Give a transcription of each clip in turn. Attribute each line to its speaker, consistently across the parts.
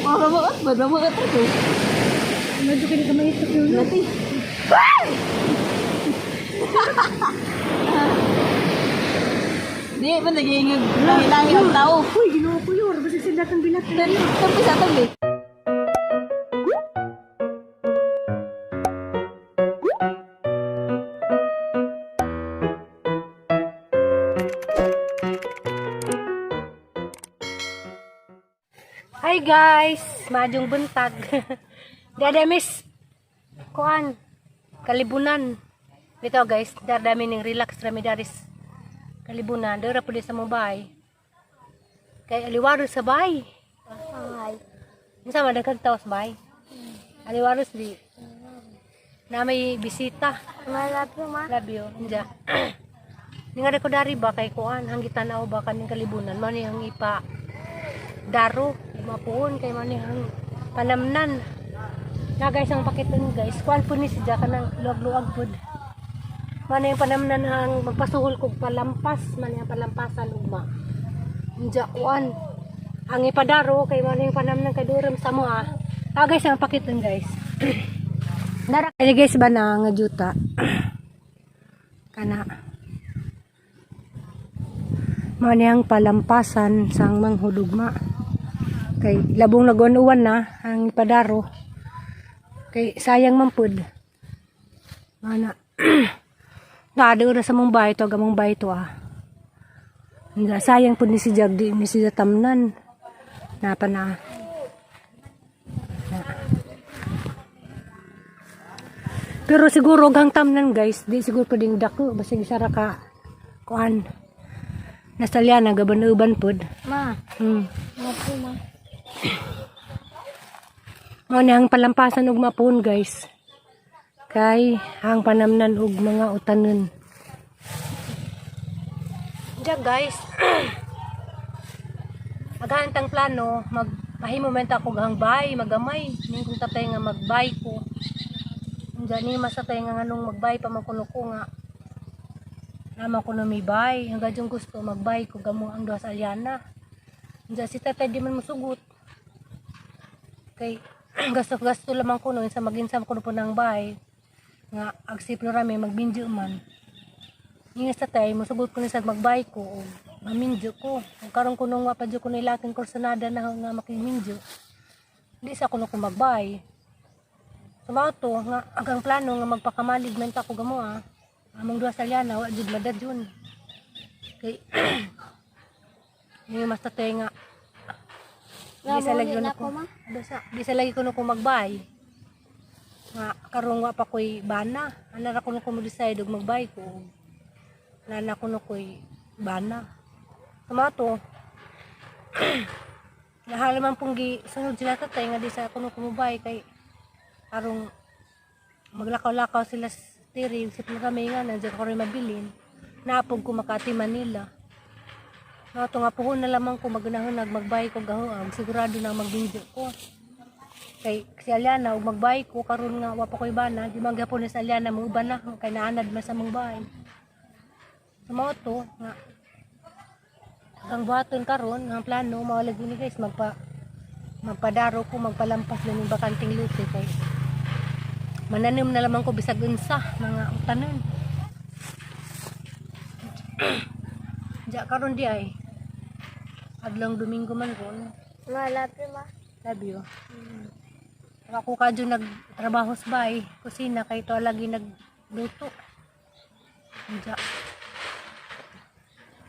Speaker 1: Mabuot ba? Mabuot ito.
Speaker 2: Medyo kini kamay ito yun.
Speaker 1: Lati. Di ba naging lahi-lahi ang tao?
Speaker 2: Uy, ginawa ko yun. Basta sila itong bilat.
Speaker 1: Tapi sa tabi.
Speaker 2: Hi guys! Madyung buntag. Dadamis. Kuan. Kalibunan. Dito guys, dadami ng relax ramidaris. Kalibunan. Dora po sa mobay. Kay aliwaros sa bay. Ay. Minsan madagkagtaw sa bay. Aliwaros di. Na may bisita.
Speaker 1: Love you, ma.
Speaker 2: Love you. Inja. Nga ko dari ba kay kuan. Hanggitan ako ba kaning kalibunan. Mani ang ipa daro. Mapuon kay mani ang panamnan. Na guys ang pakiton guys. Kuan po ni siya kanang luag-luag pod. Mani ang panamnan ang magpasuhol kog palampas. Mani ang palampasan ugma. Inja kuan. Ang ipadaro kay mani ang panamnan kay duram sa moa. Guys ang pakiton guys. Dara kay guys ba na nga juta. Kana. Mani ang palampasan sang manghudugma. Kay labong naguan-uwan na ang ipadaro. Kay sayang man pud. Mana. Nado ra sa mong bahay to, gamong bahay to ah. Sayang pud ni si Jagdi, ni si tamnan. Napa na. Pero siguro gang tamnan guys, di siguro pwedeng dako basta gisara ka kuan. Nasalya na gaban-uban pud.
Speaker 1: Ma. Mapo, ma.
Speaker 2: Mao ni ang palampasan ug mapun guys. Kay ang panamnan ug mga utanon. Diya guys. Maghantang plano magpahimo man ta ko gang bay magamay ning kung tatay nga magbay ko. Diya ni masatay nga nganong magbay pa man kuno ko nga. Nama ko na may bay hanggang yung gusto magbay ko gamo ang duha sa alyana. Diya si tatay di man mosugot. Kay gasto lamang kuno sa maginsam kuno po ng bahay nga agsiplo rami magbinjo man nga sa tay mosugot ko ni sa magbay ko o maminjo ko kung karon kuno nga padyo ko nilaking kursanada na nga makiminjo di sa kuno ko magbay sumato nga agang plano nga magpakamalig man ta ko gamo among duha sa liana wa jud madadyon kay ni mas tatay nga di sa lagi ko di sa lagi ko magbay nga karon wa pa koy bana ana ra kuno ko mo decide og magbay ko nana kuno koy bana sumato nahalaman pong gi sunod sila tatay nga di sa kuno ko magbay kay arong maglakaw-lakaw sila sa tiri sip na kami nga nandiyan ko rin mabilin napog ko Makati Manila. Nato nga puhon na lamang ko magunahon magbay ko gahoag sigurado na magbinjo ko. Kay si Aliana ug magbay ko karon nga wa pa koy bana, di man gyapon ni si Aliana mo uban na kay naanad man sa mong bahay. Sumo to nga ang buhaton karon ang plano mawalag ni guys magpadaro ko magpalampas lang ng bakanting lote kay mananim na lamang ko bisag unsa mga utanon. Diya karon di ay adlong Domingo man ron.
Speaker 1: Ma, love you, ma.
Speaker 2: Love you. Ako kadyo nagtrabaho sa bahay, kusina kay to lagi nagluto. Diya.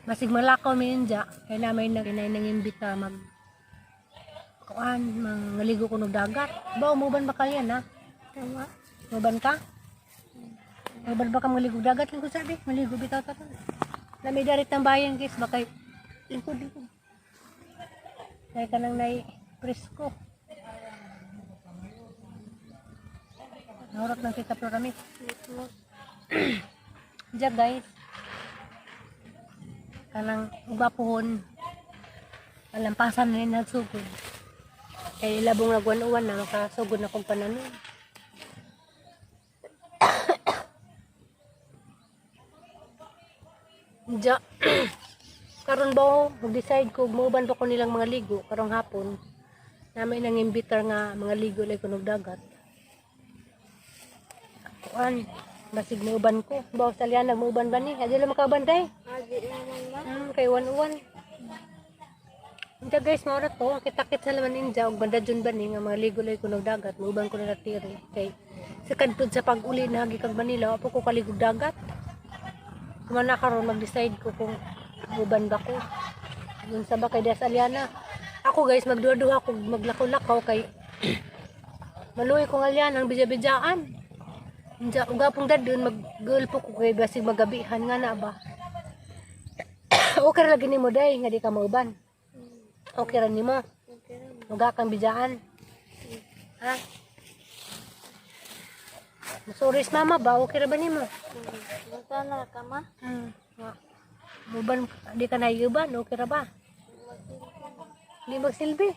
Speaker 2: Masig malakaw mi diya kay namay nangimbita mag kuan mangaligo ko ng dagat. Ba umuban ba kaya na?
Speaker 1: Tama.
Speaker 2: Umuban ka? Umuban ba ka maligo dagat lingkod sabi? Maligo bitaw ta. Lami darit ng bayan guys, bakay lingkod. Kaya ka nang nai presko. Naurot ng kita program Diyan guys. Kanang ubapuhon. Palampasan na rin nagsugod. Kaya labong nagwan-uwan na makasugod na kong pananon. Diyan. Karon ba mag-decide ko, mauban ba ko nilang mga ligo karong hapon. Namin nang imbitar nga mga ligo lay kunog dagat. Kuan, basig na uban ko. Bawa sa lian nagmuuban ba ni? Adi lang makauban day.
Speaker 1: Adi naman ma.
Speaker 2: Kay uwan-uwan. Inja guys, maura to. Kita-kit sa laman ninja. Og banda dyan ba ni nga mga ligo lay kunog dagat. Muuban ko na natiri. Kay sa kadtod sa pag-uli na hagi kag Manila, apo ko kaligog dagat. Kumana karon mag-decide ko kung uban ba ko. Yun sa bakay des Aliana. Ako guys, magduha-duha ko maglakaw-lakaw kay maluoy ko nga lian ang bija-bijaan. Inja ugapong dadun mag-gulpo ko kay basig magabihan nga na ba. Okay ra lagi nimo day nga di ka mauban. Okay ra nimo.
Speaker 1: Okay ra ma.
Speaker 2: Uga kang bijaan. Ha? Masuris mama ba? Okay ra ba nimo?
Speaker 1: Basta na ka ma.
Speaker 2: Nga. Muban di ka na yuban, okay ra ba? Di magsilbi.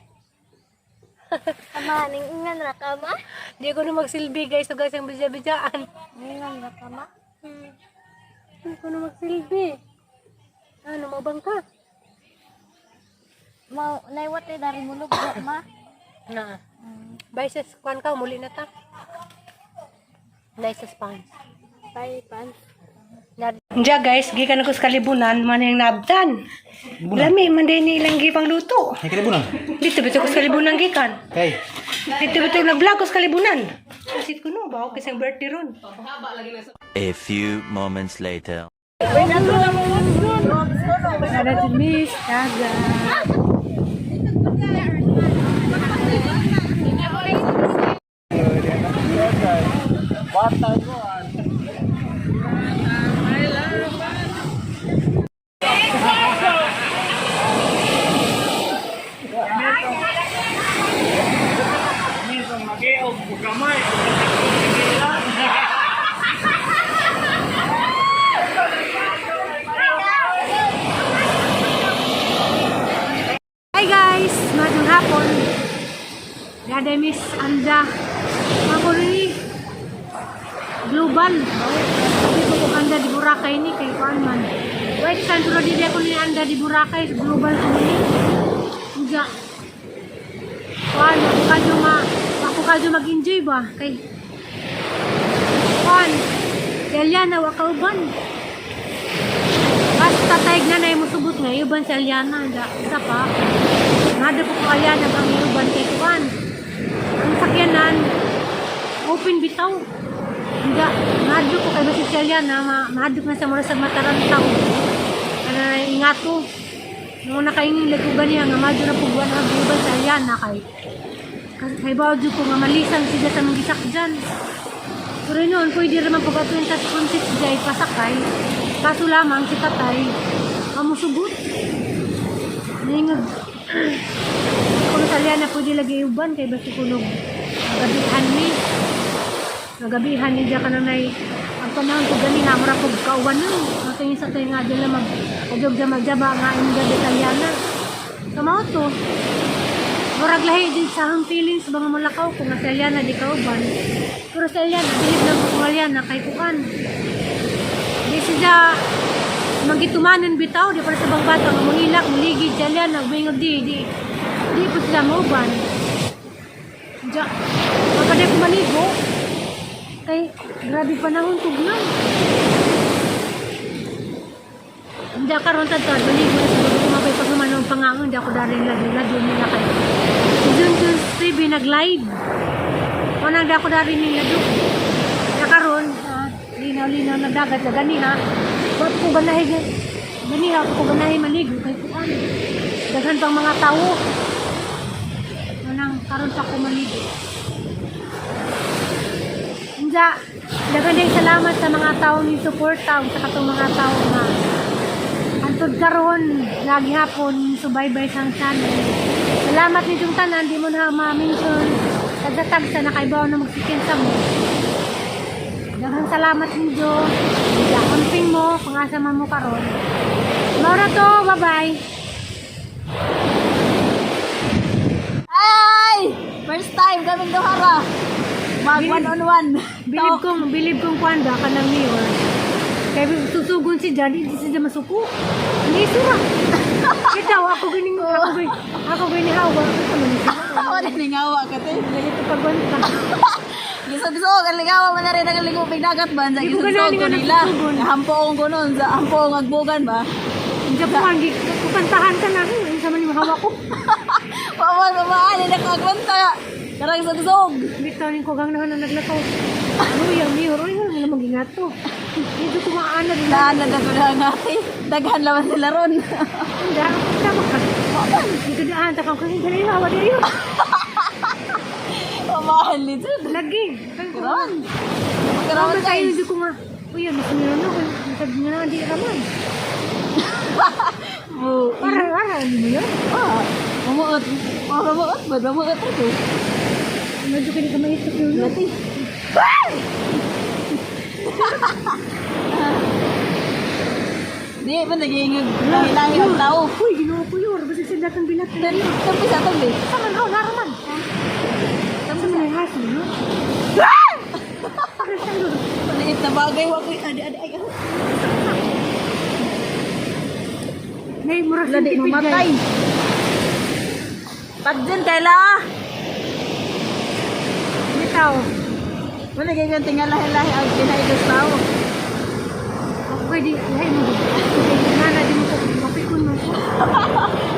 Speaker 1: Ama, ning ingan ra ka ma.
Speaker 2: Di ko na magsilbi guys, so guys ang bija-bijaan.
Speaker 1: Ingan ra ka ma.
Speaker 2: Di ko na magsilbi. Ano, mabang ka?
Speaker 1: Mau naywat ay dari mulog ba ma.
Speaker 2: Na. Bye sis, kuhan ka, muli na ta. Nice sponge.
Speaker 1: Bye pan.
Speaker 2: Diya guys, gikan ako sa kalibunan, man yung nabdan. Lami, man din nilang gipang luto.
Speaker 3: Ay, kalibunan.
Speaker 2: Dito betul ko sa kalibunan gikan.
Speaker 3: Kay.
Speaker 2: Dito betul nag-vlog ko sa kalibunan. Kasit ko no, bawa kasi ang birthday ron.
Speaker 4: A few moments later.
Speaker 2: Ada tumis, kaga. Hi guys, magandang hapon. Gada Miss Anda. Ako rin global. Dito ko Anda di Boracay ni kay kuan man. Wait, kan tulad di ako ni Anda di Boracay global ko ni. Uja. Kuan, ako kadyo mag-enjoy ba kay kuan. Eliana wa kauban. Basta tayag na na mo subot nga iuban si Eliana da isa pa. Nada po ko Eliana bang iuban kay kuan. Ang sakyanan open bitaw. Hindi, nado ko kay basi si Eliana mahadok na sa mura sa matarantaw. Kana ingato. Nung nakaingin lagugan niya nga madyo na pugwan ang iuban si Eliana kay bawdo ko nga malisan siya sa mga gisak dyan. Pero noon, pwede naman pagkatuin sa konsit siya pasakay. Kaso lamang si tatay, kamusugot. Ningag. Kung salya na pwede lagi iuban, kay basi kunog. Nagabihan ni. Nagabihan ni dyan ka na na'y ang panahon ko gani na, mura kong kauban nun. Natingin sa tayo nga dyan na mag-ujog dyan magjaba nga yung gabi salya na. Kamao to. Murag lahi din sa hang feelings mga mulakaw kung nga salya na di kauban. Pero salya na, bilib lang kung salya na kay kukan. Di siya magitumanan bitaw, di para sa bang bata nga mangilak, muligid, salya na, bingag di po sila mauban. Diya, magkaday ko maligo, kay grabe panahon tugnan. Hindi karon tadtad maligo na sa kumabay pag naman pangangon, di ako darin lado nila kay June 23 nag-live. O nang di ako darin nila do. Kaya karon, linaw-linaw na dagat na ganiha. Ba't ko ganiha ko ganahin maligo kay kuan. Daghan pang mga tao. Nang karon sa ko maligo. Inja, daghan din salamat sa mga tao ni suporta sa katong mga tao nga antod karon lagi hapon subaybay sang channel. Salamat nitong tanan, di mo na ma-mention tagdatag sa nakaibaw na magsikin sa mo. Daghang salamat ninyo. Konting mo, pangasama mo karon. Maura to, bye-bye.
Speaker 1: Ay! First time kaming duhara. Mag one-on-one.
Speaker 2: Bilib kong kuanda ka ng mayor. Kaya susugon si Jan, hindi siya masuko. Hindi sura. Ito Bitaw ako gining ako gining hawa sa manisa.
Speaker 1: Ako na lingawa ka te.
Speaker 2: Ito pagbanta.
Speaker 1: Gisog-sog ang lingawa man na rin ang ligupig dagat ba? Sa
Speaker 2: Di ko
Speaker 1: gisog-sog
Speaker 2: ganani
Speaker 1: ko
Speaker 2: nga
Speaker 1: nila.
Speaker 2: nagsusugon.
Speaker 1: Hampoong ko nun. Sa hampoong agbugan ba?
Speaker 2: Hindi ko ang kukantahan ka na rin sa man hawa ko.
Speaker 1: Paman, mamahali na kagwanta. Karang sagsog.
Speaker 2: Bitaw ning ko gang na naglakaw. Ano yung miyo ro yung magingat to. Dito tumaan na din.
Speaker 1: Daan na na nga eh. Daghan laman sila ron.
Speaker 2: Hindi ako tama ka. Dito daan ta kang hindi hawa diri.
Speaker 1: Mamahali dyan.
Speaker 2: Lagi.
Speaker 1: Karon.
Speaker 2: Karon
Speaker 1: Karon
Speaker 2: tayo
Speaker 1: guys.
Speaker 2: hindi ko nga. Uy, mas meron ako. Sabi nga di raman. Para mo yun.
Speaker 1: Mamuot. Mamuot ba? Mamuot ito.
Speaker 2: Medyo kini ka maitok yun.
Speaker 1: Lati. Di ba naging lahi-lahi ang tao?
Speaker 2: Uy, ginawa ko yun. Basta sila datang bilat.
Speaker 1: Tapi sa tabi.
Speaker 2: Saman ako, naraman. Saman na yung hasil, no? Para saan doon?
Speaker 1: Maliit na bagay. Wag ko adi-adi. Ay,
Speaker 2: Nay, murag
Speaker 1: ladi
Speaker 2: sintipid
Speaker 1: mamatay.
Speaker 2: guys.
Speaker 1: Pagdyan kaila.
Speaker 2: Bitaw.
Speaker 1: Wala kaya nga tinggal lahi-lahi ang pinaigas tao.
Speaker 2: Ako pwede, ay mo. Nana, di mo ko. Mapikon mo ko.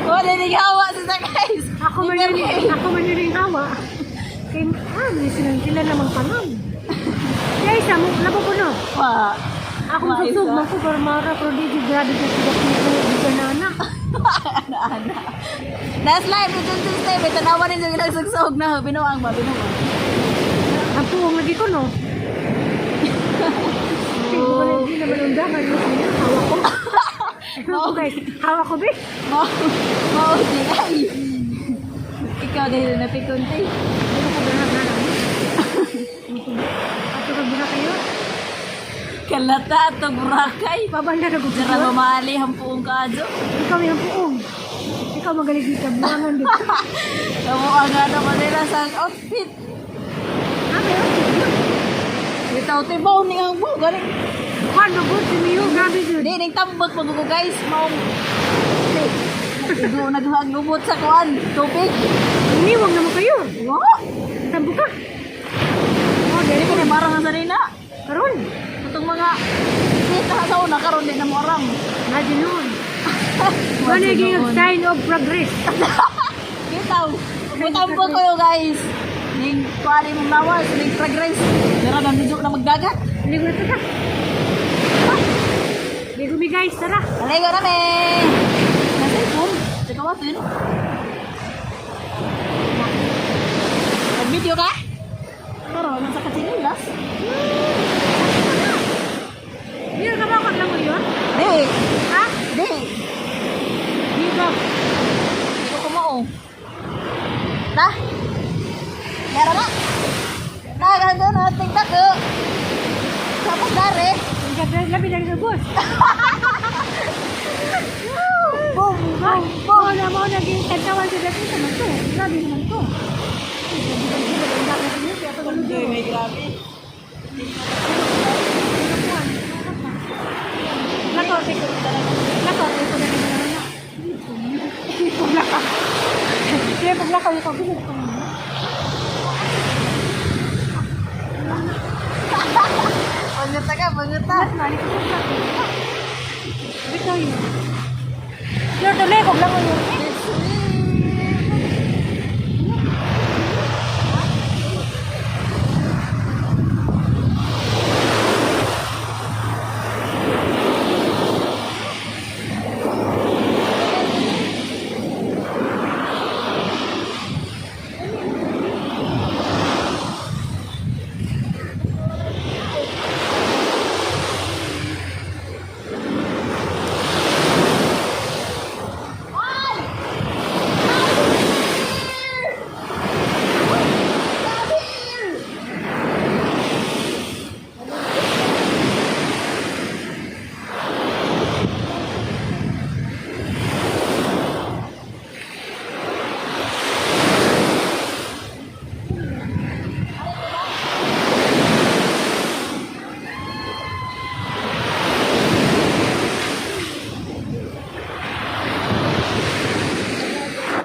Speaker 1: Wala nagawa sa guys.
Speaker 2: Ako man yun yung hawa. Kaya, may silang sila namang panam. Kaya isa mo, labo ko no.
Speaker 1: Wa.
Speaker 2: Ako susog mo ko, pero mara, pero di grabe ka sila di ka na anak.
Speaker 1: Ana-ana. Last live, ito Tuesday. May tanawa rin yung nagsagsog na. Binuang ba? Binuang.
Speaker 2: Ang puwang lagi ko, no? Hindi naman undangan. Hawa ko. Hawa guys. Hawa ko, be.
Speaker 1: Mauti ay. Ikaw dahil napikunti.
Speaker 2: Ano ko gana-gana mo? Ato ka buna kayo?
Speaker 1: Kalata ato burakay.
Speaker 2: Babanda na gusto.
Speaker 1: Jara mamali ang puong kadyo.
Speaker 2: Ikaw yung puong. Ikaw magaligid ka. Buwangan dito.
Speaker 1: Kamu ang ano mo nila sa outfit.
Speaker 2: Meron yun.
Speaker 1: Itaw tibaw ni ang buong. Galing.
Speaker 2: Paano po? Sumiyo. Grabe yun.
Speaker 1: Hindi, nagtambag pag ko guys. Maong. Ido naghagubot sa kuan. Tubig.
Speaker 2: Iniwag naman kayo.
Speaker 1: Wow.
Speaker 2: Tambo ka.
Speaker 1: Oh, dili ko ni marang sa nina.
Speaker 2: Karon.
Speaker 1: Itong mga kita sa una karon din na mo aram.
Speaker 2: Imagine nun. Managing a sign of progress.
Speaker 1: Kitaw. Mutambag ko yun guys. Ning kuan mong lawas, ning progress. Dira na nudyo na magdagat.
Speaker 2: Ligo na tara. Ligo mi guys, tara.
Speaker 1: Aligo na me. Nasa ipon. Tikawatin. Nag-video ka? Karon, nasa katsinilas.
Speaker 2: Hindi ka ba lang mo yun?
Speaker 1: Di.
Speaker 2: Ha?
Speaker 1: Di.
Speaker 2: Dito.
Speaker 1: Di ko kumao. Ta? Meron na. Nagano na, tingnan ko. Tapos dari.
Speaker 2: Labi dari sa bus.
Speaker 1: Boom, boom,
Speaker 2: Oo na mo, naging kantawan sila dito naman to. Grabe naman to.
Speaker 1: May grabe.
Speaker 2: Lako, tiko. Lako, tiko na naman na. Paglakaw. Kaya paglakaw, ikaw bilis ko muna.
Speaker 1: Panguta ka, panguta.
Speaker 2: Nalik ko sa Bitaw yun. Sure, tuloy, kog lang mo yun.